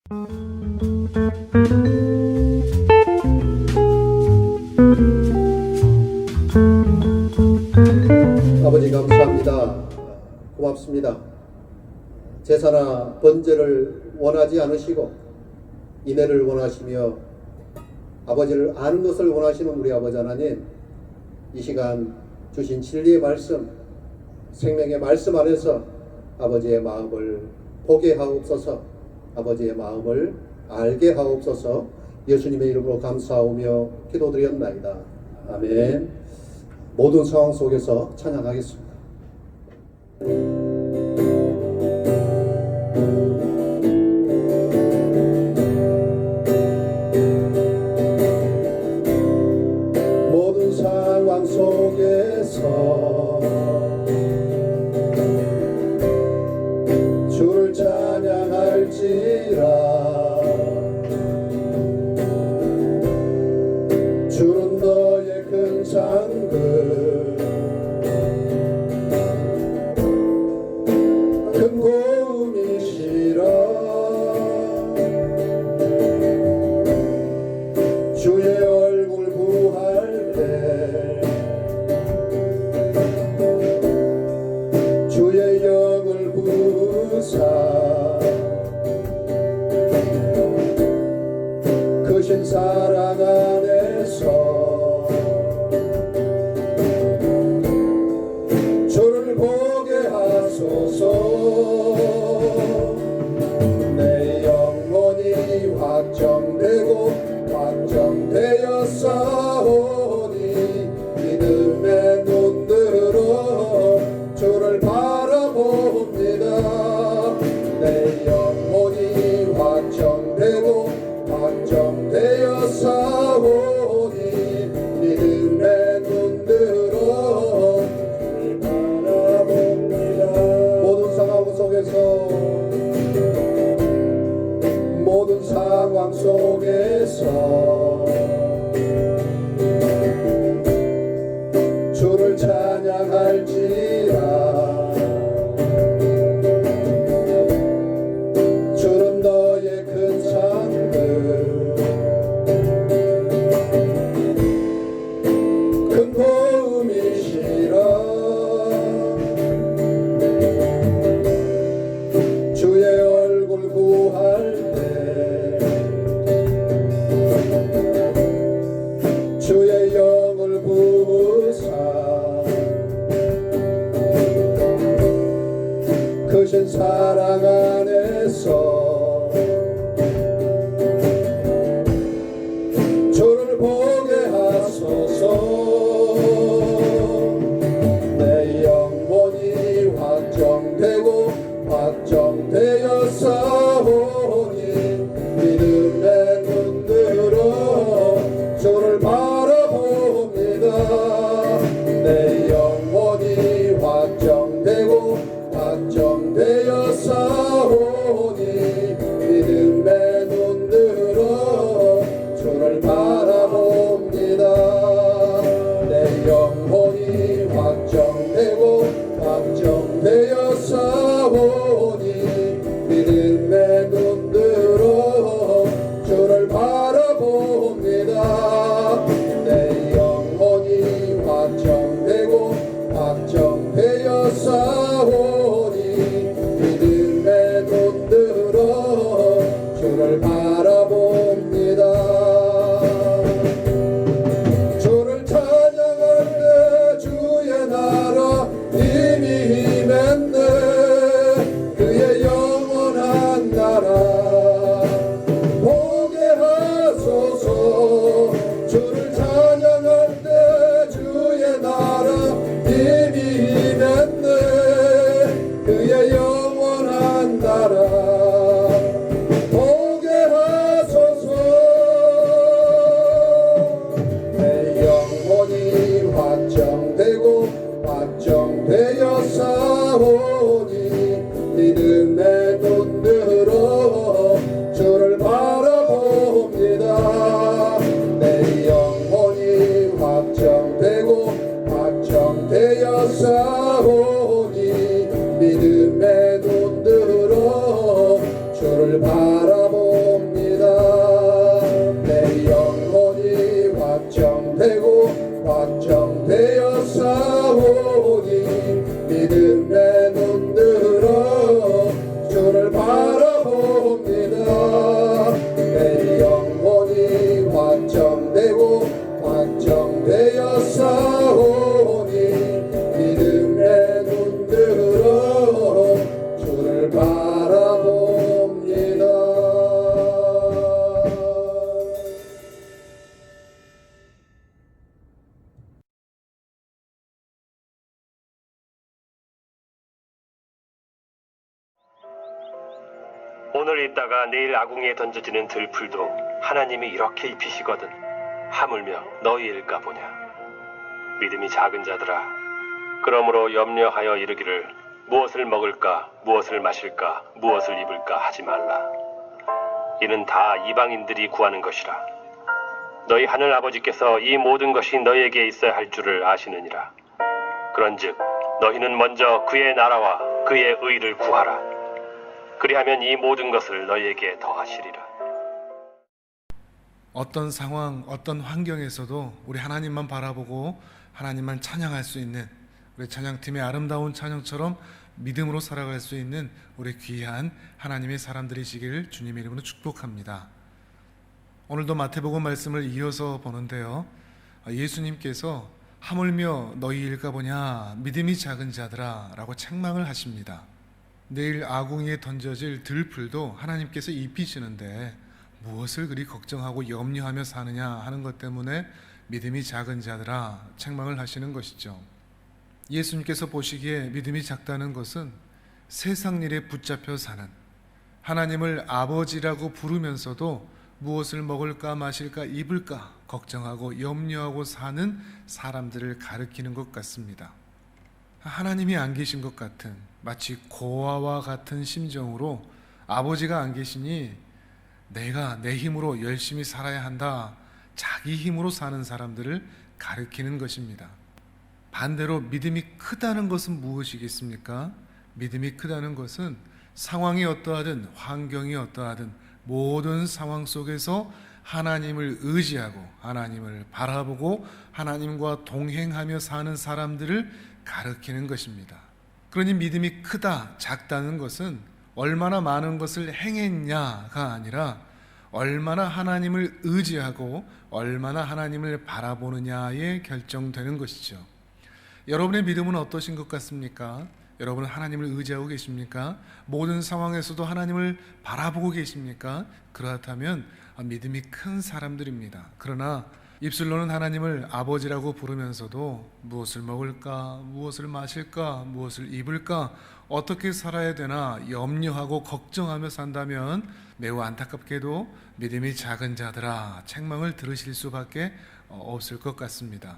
아버지 감사합니다. 고맙습니다. 제사나 번제를 원하지 않으시고 인애를 원하시며 아버지를 아는 것을 원하시는 우리 아버지 하나님, 이 시간 주신 진리의 말씀, 생명의 말씀 안에서 아버지의 마음을 보게 하옵소서, 아버지의 마음을 알게 하옵소서. 예수님의 이름으로 감사하오며 기도드렸나이다. 아멘. 모든 상황 속에서 찬양하겠습니다. 모든 상황 속에서 주를 찬양할지라. 주는 너의 큰 장그, 큰 고음이시라. 주의 얼굴 구할 때 주의 영을 부사 크신 사랑 안에서 주를 보게 하소서. 내 영혼이 확정되고 확정되었사오니 믿음의 눈으로 주를 바라봅니다. 내 영혼이 확정되고 확정되었사오니 믿음의 눈으로 주를 바라봅니다. 모든 상황 속에서 모든 상황 속에서 주를 찬양할지라. 주는 너의 큰 상급, 큰 고음이시라. 주의 얼굴 구할 때 주의 영을 부사 크신 사랑 안에서 주를 보게 하소서. 내 영혼이 확정되고 확정되었사오니 믿음의 눈으로 주를 바라봅니다. 내 영혼이 확정되고 확정되었사오니 믿음의 눈으로 주를 바라봅니다. 내 영혼이 확정되고 확정되었사오니 믿음의 눈으로 주를 바라봅니다. 내 영혼이 확정되고 확정되었사오니 믿음의 눈으로 주를 바라봅니다. 주를 찬양할 때 주의 나라 힘이 임했네. 그의 영원한 나라 보게 하소서. 주를 찬양할 때 주의 나라 힘이 임했네. 그의 영원한 나라 보게 하소서. 있다가 내일 아궁이에 던져지는 들풀도 하나님이 이렇게 입히시거든. 하물며 너희일까 보냐. 믿음이 작은 자들아, 그러므로 염려하여 이르기를 무엇을 먹을까, 무엇을 마실까, 무엇을 입을까 하지 말라. 이는 다 이방인들이 구하는 것이라. 너희 하늘 아버지께서 이 모든 것이 너희에게 있어야 할 줄을 아시느니라. 그런즉 너희는 먼저 그의 나라와 그의 의를 구하라. 그리하면 이 모든 것을 너희에게 더하시리라. 어떤 상황, 어떤 환경에서도 우리 하나님만 바라보고 하나님만 찬양할 수 있는, 우리 찬양팀의 아름다운 찬양처럼 믿음으로 살아갈 수 있는 우리 귀한 하나님의 사람들이시기를 주님의 이름으로 축복합니다. 오늘도 마태복음 말씀을 이어서 보는데요, 예수님께서 하물며 너희일까 보냐 믿음이 작은 자들아 라고 책망을 하십니다. 내일 아궁이에 던져질 들풀도 하나님께서 입히시는데 무엇을 그리 걱정하고 염려하며 사느냐 하는 것 때문에 믿음이 작은 자들아 책망을 하시는 것이죠. 예수님께서 보시기에 믿음이 작다는 것은 세상 일에 붙잡혀 사는, 하나님을 아버지라고 부르면서도 무엇을 먹을까 마실까 입을까 걱정하고 염려하고 사는 사람들을 가리키는 것 같습니다. 하나님이 안 계신 것 같은, 마치 고아와 같은 심정으로 아버지가 안 계시니 내가 내 힘으로 열심히 살아야 한다, 자기 힘으로 사는 사람들을 가리키는 것입니다. 반대로 믿음이 크다는 것은 무엇이겠습니까? 믿음이 크다는 것은 상황이 어떠하든 환경이 어떠하든 모든 상황 속에서 하나님을 의지하고 하나님을 바라보고 하나님과 동행하며 사는 사람들을 가리키는 것입니다. 그러니 믿음이 크다, 작다는 것은 얼마나 많은 것을 행했냐가 아니라 얼마나 하나님을 의지하고 얼마나 하나님을 바라보느냐에 결정되는 것이죠. 여러분의 믿음은 어떠신 것 같습니까? 여러분은 하나님을 의지하고 계십니까? 모든 상황에서도 하나님을 바라보고 계십니까? 그렇다면 믿음이 큰 사람들입니다. 그러나 입술로는 하나님을 아버지라고 부르면서도 무엇을 먹을까, 무엇을 마실까, 무엇을 입을까, 어떻게 살아야 되나 염려하고 걱정하며 산다면 매우 안타깝게도 믿음이 작은 자들아 책망을 들으실 수밖에 없을 것 같습니다.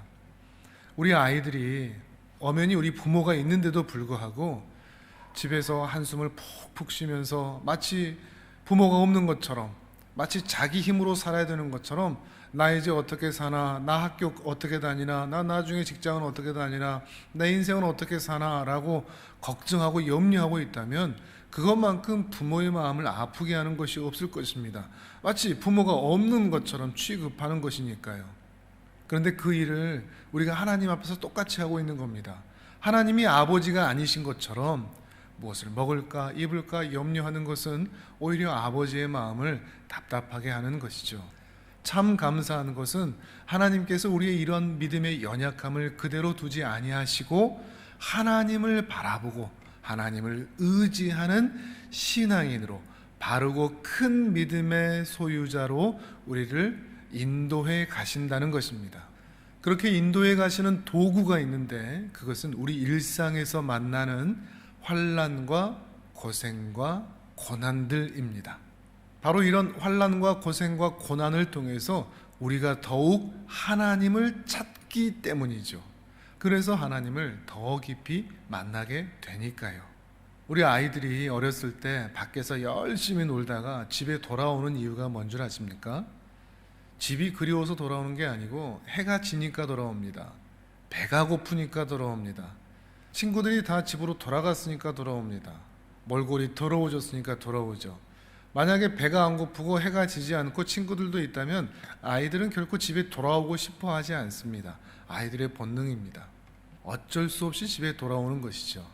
우리 아이들이 엄연히 우리 부모가 있는데도 불구하고 집에서 한숨을 푹푹 쉬면서 마치 부모가 없는 것처럼, 마치 자기 힘으로 살아야 되는 것처럼 나 이제 어떻게 사나, 나 학교 어떻게 다니나, 나 나중에 직장은 어떻게 다니나, 내 인생은 어떻게 사나 라고 걱정하고 염려하고 있다면 그것만큼 부모의 마음을 아프게 하는 것이 없을 것입니다. 마치 부모가 없는 것처럼 취급하는 것이니까요. 그런데 그 일을 우리가 하나님 앞에서 똑같이 하고 있는 겁니다. 하나님이 아버지가 아니신 것처럼 무엇을 먹을까 입을까 염려하는 것은 오히려 아버지의 마음을 답답하게 하는 것이죠. 참 감사한 것은 하나님께서 우리의 이런 믿음의 연약함을 그대로 두지 아니하시고 하나님을 바라보고 하나님을 의지하는 신앙인으로, 바르고 큰 믿음의 소유자로 우리를 인도해 가신다는 것입니다. 그렇게 인도해 가시는 도구가 있는데 그것은 우리 일상에서 만나는 환난과 고생과 고난들입니다. 바로 이런 환난과 고생과 고난을 통해서 우리가 더욱 하나님을 찾기 때문이죠. 그래서 하나님을 더 깊이 만나게 되니까요. 우리 아이들이 어렸을 때 밖에서 열심히 놀다가 집에 돌아오는 이유가 뭔 줄 아십니까? 집이 그리워서 돌아오는 게 아니고 해가 지니까 돌아옵니다. 배가 고프니까 돌아옵니다. 친구들이 다 집으로 돌아갔으니까 돌아옵니다. 몰골이 더러워졌으니까 돌아오죠. 만약에 배가 안 고프고 해가 지지 않고 친구들도 있다면 아이들은 결코 집에 돌아오고 싶어 하지 않습니다. 아이들의 본능입니다. 어쩔 수 없이 집에 돌아오는 것이죠.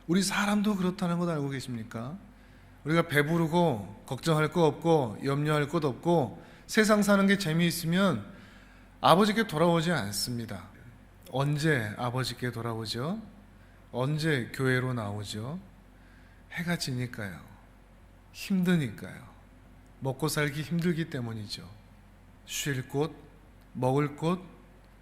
우리 사람도 그렇다는 것 알고 계십니까? 우리가 배부르고 걱정할 거 없고 염려할 것 없고 세상 사는 게 재미있으면 아버지께 돌아오지 않습니다. 언제 아버지께 돌아오죠? 언제 교회로 나오죠? 해가 지니까요. 힘드니까요. 먹고 살기 힘들기 때문이죠. 쉴 곳, 먹을 곳,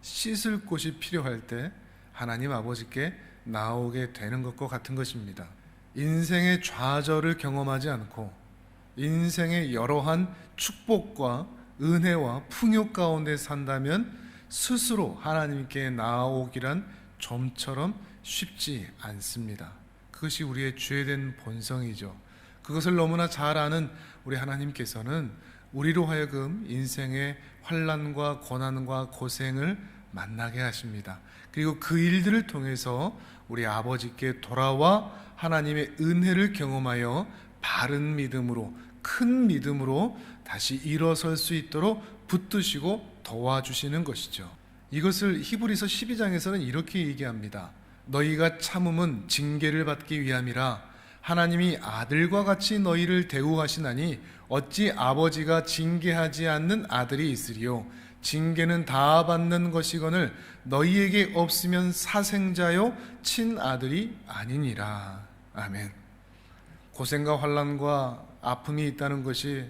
씻을 곳이 필요할 때 하나님 아버지께 나오게 되는 것과 같은 것입니다. 인생의 좌절을 경험하지 않고 인생의 여러한 축복과 은혜와 풍요 가운데 산다면 스스로 하나님께 나아오기란 좀처럼 쉽지 않습니다. 그것이 우리의 죄된 본성이죠. 그것을 너무나 잘 아는 우리 하나님께서는 우리로 하여금 인생의 환난과 고난과 고생을 만나게 하십니다. 그리고 그 일들을 통해서 우리 아버지께 돌아와 하나님의 은혜를 경험하여 바른 믿음으로, 큰 믿음으로 다시 일어설 수 있도록 붙드시고 도와주시는 것이죠. 이것을 히브리서 12장에서는 이렇게 얘기합니다. 너희가 참음은 징계를 받기 위함이라. 하나님이 아들과 같이 너희를 대우하시나니 어찌 아버지가 징계하지 않는 아들이 있으리요. 징계는 다 받는 것이거늘 너희에게 없으면 사생자요 친아들이 아니니라. 아멘. 고생과 환난과 아픔이 있다는 것이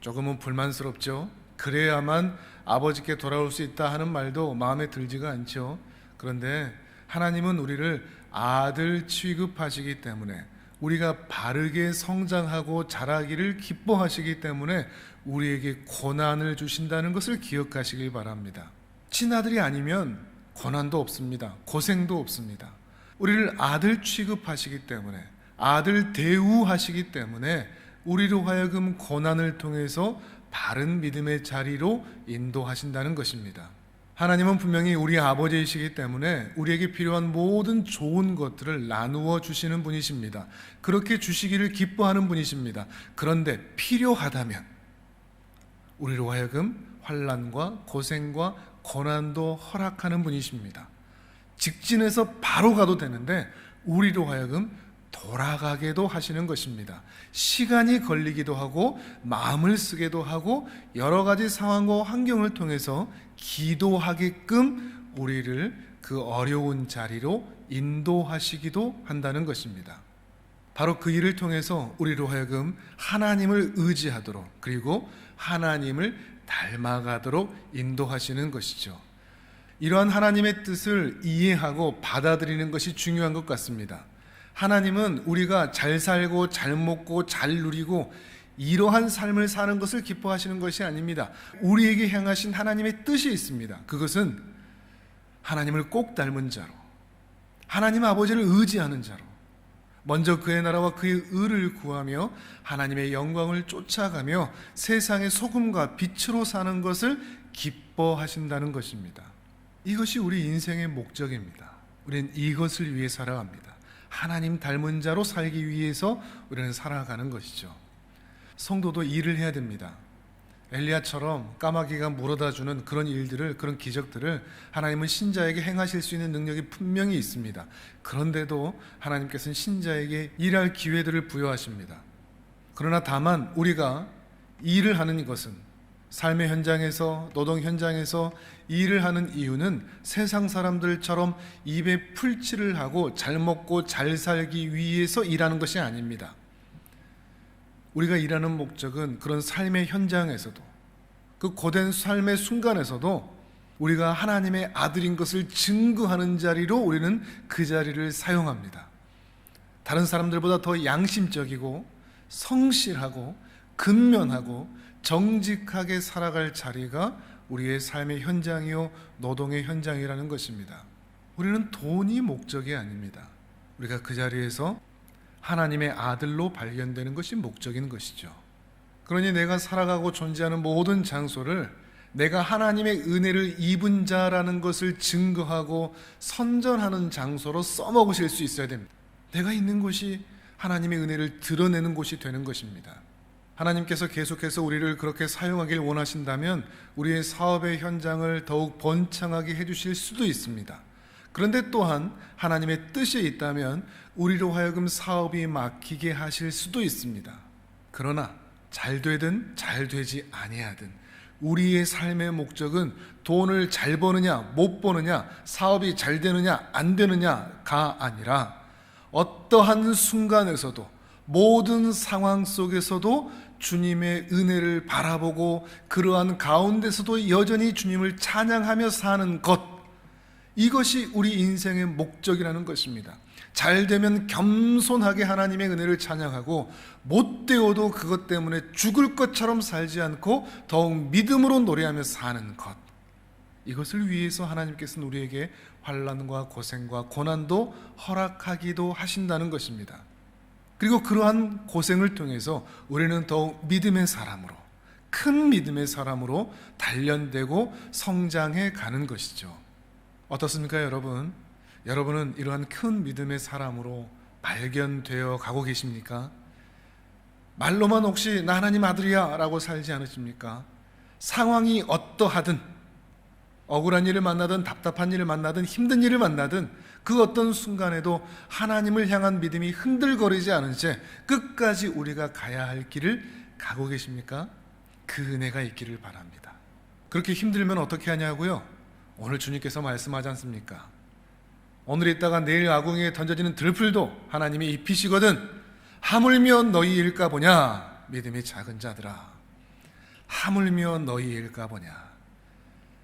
조금은 불만스럽죠. 그래야만 아버지께 돌아올 수 있다 하는 말도 마음에 들지가 않죠. 그런데 하나님은 우리를 아들 취급하시기 때문에, 우리가 바르게 성장하고 자라기를 기뻐하시기 때문에 우리에게 고난을 주신다는 것을 기억하시길 바랍니다. 친아들이 아니면 고난도 없습니다. 고생도 없습니다. 우리를 아들 취급하시기 때문에, 아들 대우하시기 때문에 우리로 하여금 고난을 통해서 바른 믿음의 자리로 인도하신다는 것입니다. 하나님은 분명히 우리 아버지이시기 때문에 우리에게 필요한 모든 좋은 것들을 나누어 주시는 분이십니다. 그렇게 주시기를 기뻐하는 분이십니다. 그런데 필요하다면 우리로 하여금 환난과 고생과 고난도 허락하는 분이십니다. 직진해서 바로 가도 되는데 우리로 하여금 돌아가게도 하시는 것입니다. 시간이 걸리기도 하고 마음을 쓰게도 하고 여러 가지 상황과 환경을 통해서 기도하게끔 우리를 그 어려운 자리로 인도하시기도 한다는 것입니다. 바로 그 일을 통해서 우리로 하여금 하나님을 의지하도록, 그리고 하나님을 닮아가도록 인도하시는 것이죠. 이러한 하나님의 뜻을 이해하고 받아들이는 것이 중요한 것 같습니다. 하나님은 우리가 잘 살고 잘 먹고 잘 누리고 이러한 삶을 사는 것을 기뻐하시는 것이 아닙니다. 우리에게 향하신 하나님의 뜻이 있습니다. 그것은 하나님을 꼭 닮은 자로, 하나님 아버지를 의지하는 자로, 먼저 그의 나라와 그의 의를 구하며 하나님의 영광을 쫓아가며 세상의 소금과 빛으로 사는 것을 기뻐하신다는 것입니다. 이것이 우리 인생의 목적입니다. 우리는 이것을 위해 살아갑니다. 하나님 닮은 자로 살기 위해서 우리는 살아가는 것이죠. 성도도 일을 해야 됩니다. 엘리야처럼 까마귀가 물어다주는 그런 일들을, 그런 기적들을 하나님은 신자에게 행하실 수 있는 능력이 분명히 있습니다. 그런데도 하나님께서는 신자에게 일할 기회들을 부여하십니다. 그러나 다만 우리가 일을 하는 것은, 삶의 현장에서, 노동 현장에서 일을 하는 이유는 세상 사람들처럼 입에 풀칠을 하고 잘 먹고 잘 살기 위해서 일하는 것이 아닙니다. 우리가 일하는 목적은 그런 삶의 현장에서도, 그 고된 삶의 순간에서도 우리가 하나님의 아들인 것을 증거하는 자리로 우리는 그 자리를 사용합니다. 다른 사람들보다 더 양심적이고 성실하고 근면하고 정직하게 살아갈 자리가 우리의 삶의 현장이요 노동의 현장이라는 것입니다. 우리는 돈이 목적이 아닙니다. 우리가 그 자리에서 하나님의 아들로 발견되는 것이 목적인 것이죠. 그러니 내가 살아가고 존재하는 모든 장소를 내가 하나님의 은혜를 입은 자라는 것을 증거하고 선전하는 장소로 써먹으실 수 있어야 됩니다. 내가 있는 곳이 하나님의 은혜를 드러내는 곳이 되는 것입니다. 하나님께서 계속해서 우리를 그렇게 사용하길 원하신다면 우리의 사업의 현장을 더욱 번창하게 해주실 수도 있습니다. 그런데 또한 하나님의 뜻이 있다면 우리로 하여금 사업이 막히게 하실 수도 있습니다. 그러나 잘 되든 잘 되지 아니하든 우리의 삶의 목적은 돈을 잘 버느냐 못 버느냐, 사업이 잘 되느냐 안 되느냐가 아니라 어떠한 순간에서도, 모든 상황 속에서도 주님의 은혜를 바라보고 그러한 가운데서도 여전히 주님을 찬양하며 사는 것, 이것이 우리 인생의 목적이라는 것입니다. 잘 되면 겸손하게 하나님의 은혜를 찬양하고, 못 되어도 그것 때문에 죽을 것처럼 살지 않고 더욱 믿음으로 노래하며 사는 것, 이것을 위해서 하나님께서는 우리에게 환난과 고생과 고난도 허락하기도 하신다는 것입니다. 그리고 그러한 고생을 통해서 우리는 더욱 믿음의 사람으로, 큰 믿음의 사람으로 단련되고 성장해 가는 것이죠. 어떻습니까, 여러분? 여러분은 이러한 큰 믿음의 사람으로 발견되어 가고 계십니까? 말로만 혹시 나 하나님 아들이야 라고 살지 않으십니까? 상황이 어떠하든, 억울한 일을 만나든 답답한 일을 만나든 힘든 일을 만나든 그 어떤 순간에도 하나님을 향한 믿음이 흔들거리지 않은 채 끝까지 우리가 가야 할 길을 가고 계십니까? 그 은혜가 있기를 바랍니다. 그렇게 힘들면 어떻게 하냐고요? 오늘 주님께서 말씀하지 않습니까? 오늘 있다가 내일 아궁이에 던져지는 들풀도 하나님이 입히시거든 하물며 너희일까 보냐, 믿음이 작은 자들아. 하물며 너희일까 보냐.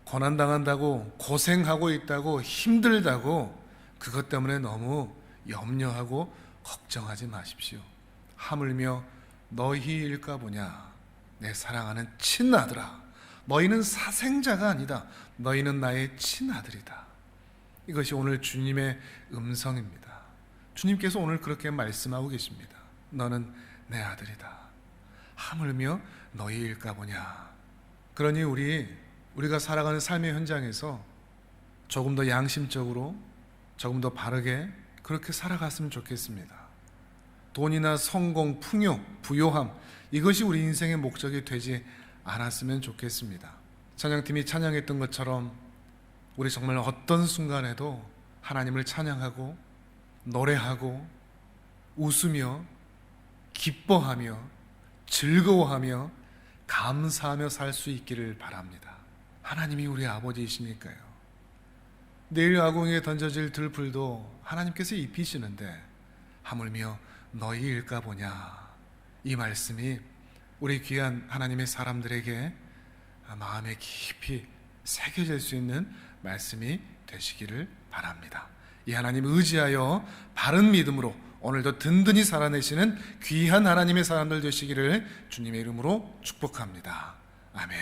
고난당한다고, 고생하고 있다고, 힘들다고 그것 때문에 너무 염려하고 걱정하지 마십시오. 하물며 너희일까 보냐, 내 사랑하는 친아들아. 너희는 사생자가 아니다. 너희는 나의 친아들이다. 이것이 오늘 주님의 음성입니다. 주님께서 오늘 그렇게 말씀하고 계십니다. 너는 내 아들이다. 하물며 너희일까 보냐. 그러니 우리가 살아가는 삶의 현장에서 조금 더 양심적으로, 조금 더 바르게 그렇게 살아갔으면 좋겠습니다. 돈이나 성공, 풍요, 부요함, 이것이 우리 인생의 목적이 되지 않았으면 좋겠습니다. 찬양팀이 찬양했던 것처럼 우리 정말 어떤 순간에도 하나님을 찬양하고 노래하고 웃으며 기뻐하며 즐거워하며 감사하며 살 수 있기를 바랍니다. 하나님이 우리 아버지이시니까요. 내일 아궁이에 던져질 들풀도 하나님께서 입히시는데 하물며 너희일까 보냐, 이 말씀이 우리 귀한 하나님의 사람들에게 마음에 깊이 새겨질 수 있는 말씀이 되시기를 바랍니다. 이 하나님 의지하여 바른 믿음으로 오늘도 든든히 살아내시는 귀한 하나님의 사람들 되시기를 주님의 이름으로 축복합니다. 아멘.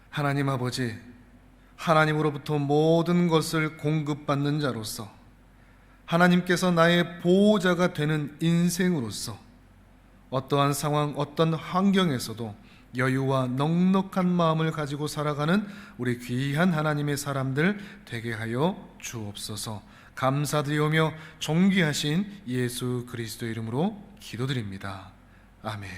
하나님 아버지, 하나님으로부터 모든 것을 공급받는 자로서, 하나님께서 나의 보호자가 되는 인생으로서 어떠한 상황, 어떤 환경에서도 여유와 넉넉한 마음을 가지고 살아가는 우리 귀한 하나님의 사람들 되게 하여 주옵소서. 감사드리오며 존귀하신 예수 그리스도 이름으로 기도드립니다. 아멘.